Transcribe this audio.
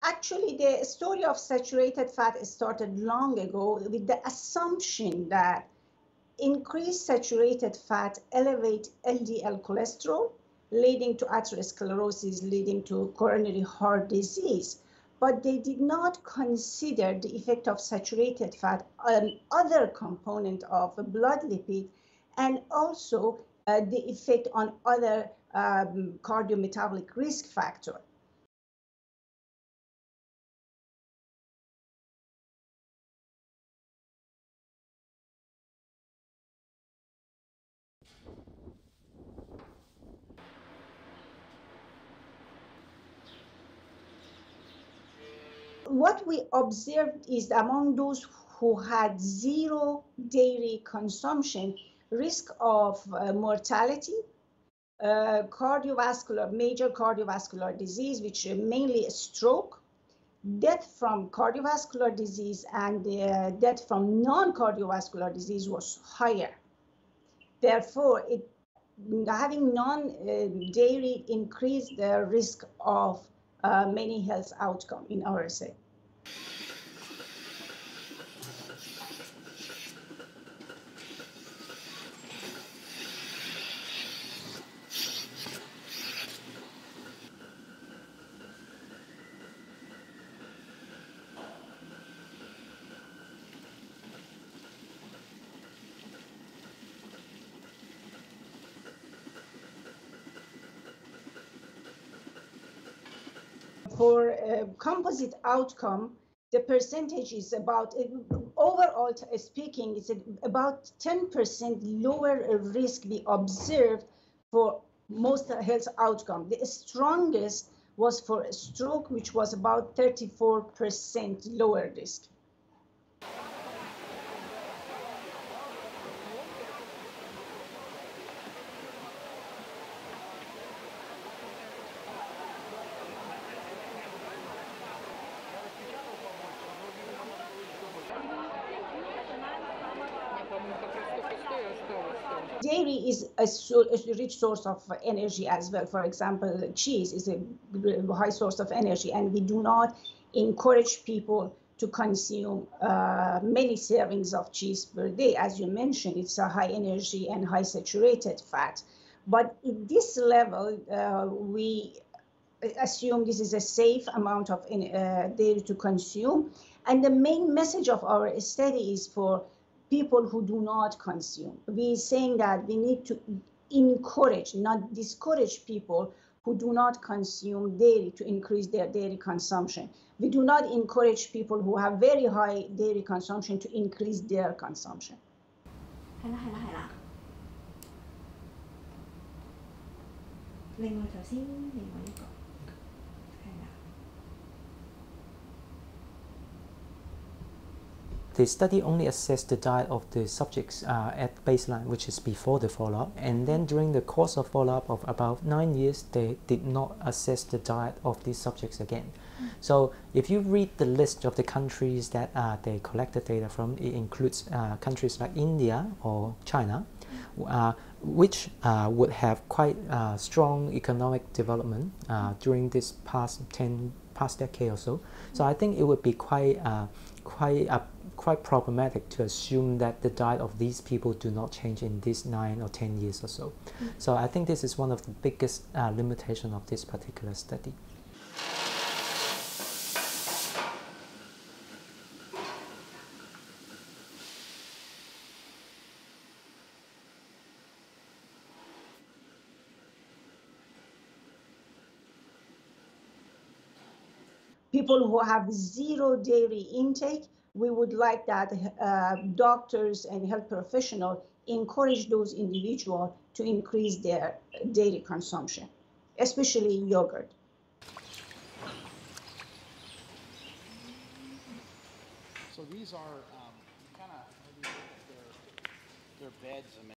Actually, the story of saturated fat started long ago with the assumption that increased saturated fat elevate LDL cholesterol, leading to atherosclerosis, leading to coronary heart disease. But they did not consider the effect of saturated fat on other component of blood lipid, and also the effect on other cardiometabolic risk factor. What we observed is among those who had zero dairy consumption, risk of mortality, major cardiovascular disease, which mainly stroke, death from cardiovascular disease, and death from non-cardiovascular disease was higher. Therefore, having non-dairy increased the risk of many health outcomes in RSA. For composite outcome, the percentage is about, overall speaking, it's about 10% lower risk we observed for most health outcome. The strongest was for stroke, which was about 34% lower risk. Dairy is a rich source of energy as well. For example, cheese is a high source of energy, and we do not encourage people to consume many servings of cheese per day. As you mentioned, it's a high energy and high saturated fat. But at this level, we assume this is a safe amount of dairy to consume. And the main message of our study is for people who do not consume. We're saying that we need to encourage, not discourage people who do not consume dairy to increase their dairy consumption. We do not encourage people who have very high dairy consumption to increase their consumption. The study only assessed the diet of the subjects at baseline, which is before the follow-up, and then during the course of follow-up of about 9 years, they did not assess the diet of these subjects again. So if you read the list of the countries that they collected data from, it includes countries like India or China, which would have quite strong economic development during this past decade or so. So I think it would be quite problematic to assume that the diet of these people do not change in these 9 or 10 years or so. So I think this is one of the biggest limitations of this particular study. People who have zero dairy intake, we would like that doctors and health professionals encourage those individuals to increase their dairy consumption, especially yogurt. So these are kind of, they're beds.